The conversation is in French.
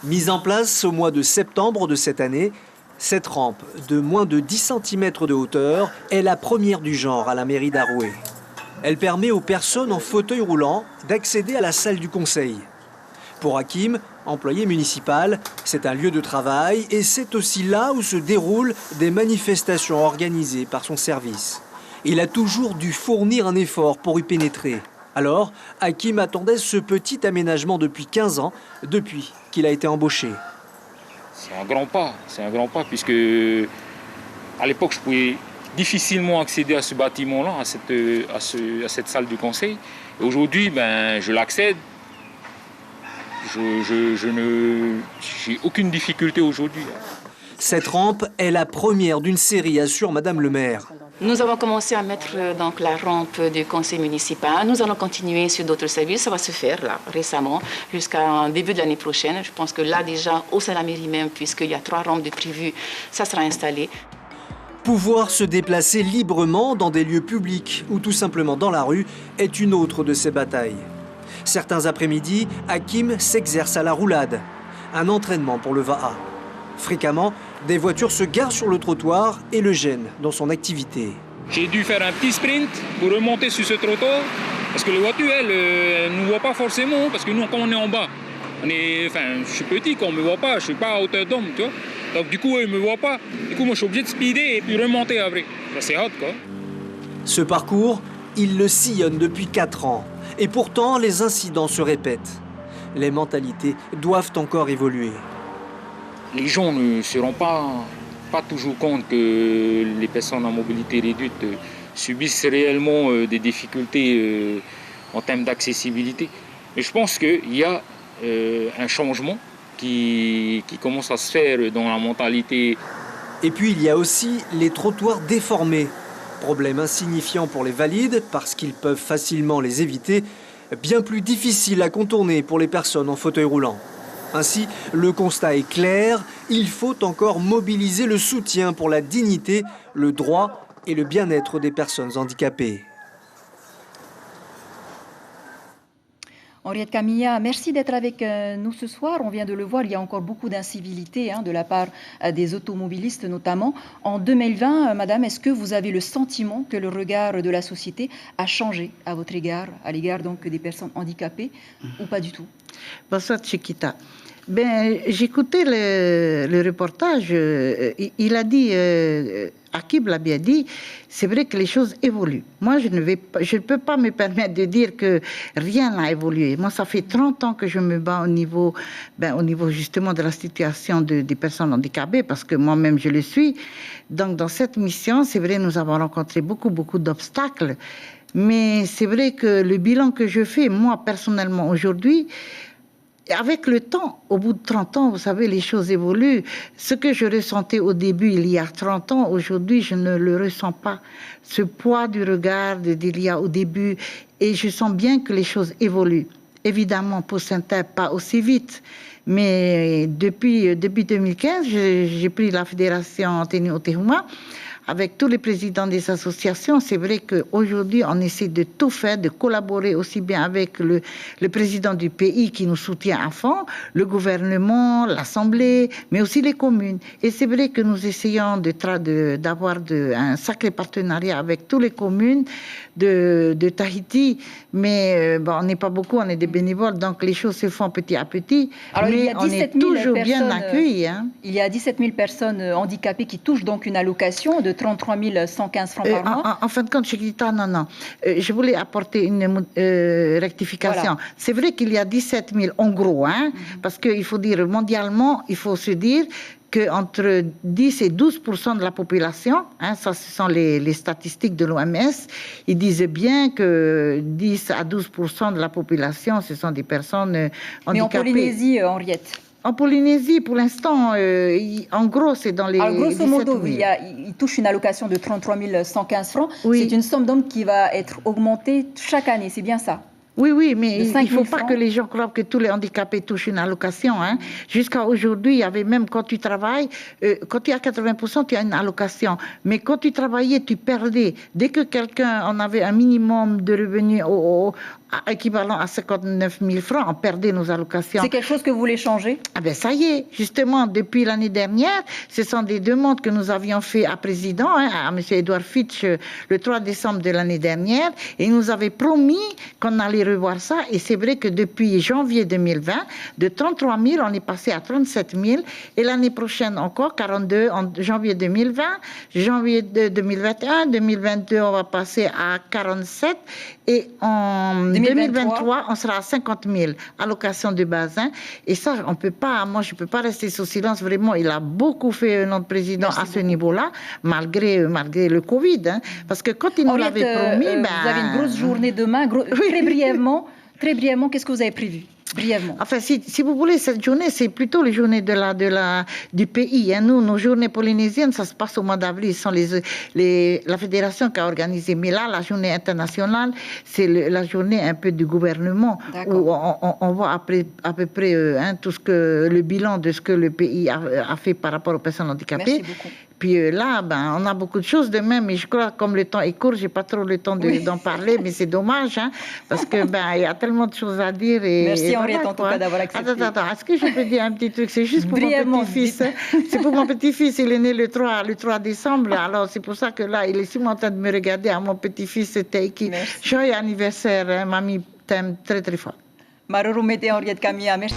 Mise en place au mois de septembre de cette année, cette rampe de moins de 10 cm de hauteur est la première du genre à la mairie d'Aroué. Elle permet aux personnes en fauteuil roulant d'accéder à la salle du conseil. Pour Hakim, employé municipal, c'est un lieu de travail et c'est aussi là où se déroulent des manifestations organisées par son service. Il a toujours dû fournir un effort pour y pénétrer. Alors, Hakim attendait ce petit aménagement depuis 15 ans, depuis qu'il a été embauché. C'est un grand pas puisque à l'époque je pouvais difficilement accéder à ce bâtiment-là, à cette salle du conseil. Et aujourd'hui, je l'accède. J'ai aucune difficulté aujourd'hui. Cette rampe est la première d'une série, assure Madame le maire. Nous avons commencé à mettre donc la rampe du conseil municipal. Nous allons continuer sur d'autres services. Ça va se faire là, récemment, jusqu'à début de l'année prochaine. Je pense que là déjà, au sein de la mairie même, puisqu'il y a 3 rampes de prévues, ça sera installé. Pouvoir se déplacer librement dans des lieux publics ou tout simplement dans la rue est une autre de ses batailles. Certains après-midi, Hakim s'exerce à la roulade, un entraînement pour le VAA. Fréquemment, des voitures se garent sur le trottoir et le gênent dans son activité. J'ai dû faire un petit sprint pour remonter sur ce trottoir parce que les voitures, elles ne nous voient pas forcément parce que nous, quand on est en bas, je suis petit, quand on ne me voit pas, je ne suis pas à hauteur d'homme, tu vois. Donc du coup, ils ne me voient pas. Du coup, moi, je suis obligé de speeder et puis remonter après. C'est hot, quoi. Ce parcours, il le sillonne depuis 4 ans. Et pourtant, les incidents se répètent. Les mentalités doivent encore évoluer. Les gens ne se rendent pas toujours compte que les personnes à mobilité réduite subissent réellement des difficultés en termes d'accessibilité. Mais je pense qu'il y a un changement qui commence à se faire dans la mentalité. Et puis il y a aussi les trottoirs déformés. Problème insignifiant pour les valides parce qu'ils peuvent facilement les éviter, bien plus difficile à contourner pour les personnes en fauteuil roulant. Ainsi, le constat est clair, il faut encore mobiliser le soutien pour la dignité, le droit et le bien-être des personnes handicapées. Henriette Camilla, merci d'être avec nous ce soir. On vient de le voir, il y a encore beaucoup d'incivilité de la part des automobilistes notamment. En 2020, madame, est-ce que vous avez le sentiment que le regard de la société a changé à votre égard, à l'égard donc des personnes handicapées ou pas du tout? Bonsoir Chiquita. J'écoutais le reportage, il a dit, Hakim l'a bien dit, c'est vrai que les choses évoluent. Moi, je ne peux pas me permettre de dire que rien n'a évolué. Moi, ça fait 30 ans que je me bats au niveau justement de la situation des personnes handicapées, parce que moi-même, je le suis. Donc, dans cette mission, c'est vrai, nous avons rencontré beaucoup d'obstacles. Mais c'est vrai que le bilan que je fais, moi, personnellement, aujourd'hui, avec le temps, au bout de 30 ans, vous savez, les choses évoluent. Ce que je ressentais au début, il y a 30 ans, aujourd'hui, je ne le ressens pas. Ce poids du regard d'il y a au début. Et je sens bien que les choses évoluent. Évidemment, pour certains, pas aussi vite. Mais depuis 2015, j'ai pris la fédération Teni Otehuma. Avec tous les présidents des associations, c'est vrai qu'aujourd'hui, on essaie de tout faire, de collaborer aussi bien avec le président du pays qui nous soutient à fond, le gouvernement, l'Assemblée, mais aussi les communes. Et c'est vrai que nous essayons d'avoir un sacré partenariat avec toutes les communes de Tahiti, mais on n'est pas beaucoup, on est des bénévoles, donc les choses se font petit à petit. Alors, mais on est toujours bien accueillis. Il y a 17 000 personnes handicapées qui touchent donc une allocation de 33 115 francs par mois. En fin de compte, Chiquita, non. Je voulais apporter une rectification. Voilà. C'est vrai qu'il y a 17 000 en gros, parce qu'il faut dire mondialement, il faut se dire qu'entre 10 et 12% de la population, ça ce sont les statistiques de l'OMS, ils disent bien que 10 à 12% de la population, ce sont des personnes handicapées. Mais en Polynésie, Henriette? En Polynésie, pour l'instant, en gros, c'est dans les... Alors, grosso modo, il touche une allocation de 33 115 francs. Oui. C'est une somme donc qui va être augmentée chaque année, c'est bien ça? Oui, mais de il 5 ne 000 faut pas francs. que les gens croient que tous les handicapés touchent une allocation. Hein. Jusqu'à aujourd'hui, il y avait même quand tu travailles, quand tu as 80%, tu as une allocation. Mais quand tu travaillais, tu perdais. Dès que quelqu'un en avait un minimum de revenus équivalent à 59 000 francs, on perdait nos allocations. C'est quelque chose que vous voulez changer? Ah ben ça y est, justement, depuis l'année dernière, ce sont des demandes que nous avions fait à président, à M. Edouard Fitch, le 3 décembre de l'année dernière, et il nous avait promis qu'on allait revoir ça, et c'est vrai que depuis janvier 2020, de 33 000, on est passé à 37 000, et l'année prochaine encore, 42 en janvier 2020, janvier 2021, 2022, on va passer à 47, et en 2023, on sera à 50 000 allocations de base. Hein. Et ça, on peut pas, moi, je ne peux pas rester sous silence. Vraiment, il a beaucoup fait, notre président, à ce niveau-là, malgré le Covid. Hein. Parce que quand il nous l'avait promis... vous avez une grosse journée demain. Très brièvement, qu'est-ce que vous avez prévu? Brièvement. Enfin, si vous voulez, cette journée, c'est plutôt les journées du pays. Hein. Nous, nos journées polynésiennes, ça se passe au mois d'avril. Ce sont la fédération qui a organisé. Mais là, la journée internationale, c'est la journée un peu du gouvernement, où on voit à peu près tout le bilan de ce que le pays a fait par rapport aux personnes handicapées. Merci beaucoup. Puis là, on a beaucoup de choses demain, mais je crois que comme le temps est court, j'ai pas trop le temps d'en parler, mais c'est dommage, hein, parce que il y a tellement de choses à dire. Merci Henriette, en tout cas, d'avoir accepté. Attends, est-ce que je peux dire un petit truc? C'est juste pour mon petit-fils. Hein. C'est pour mon petit-fils, il est né le 3 décembre, alors c'est pour ça que là, il est sûrement en train de me regarder à mon petit-fils Teiki. Joyeux anniversaire, hein, mamie t'aime très très fort. Maruru Mete Henriette Camilla, merci.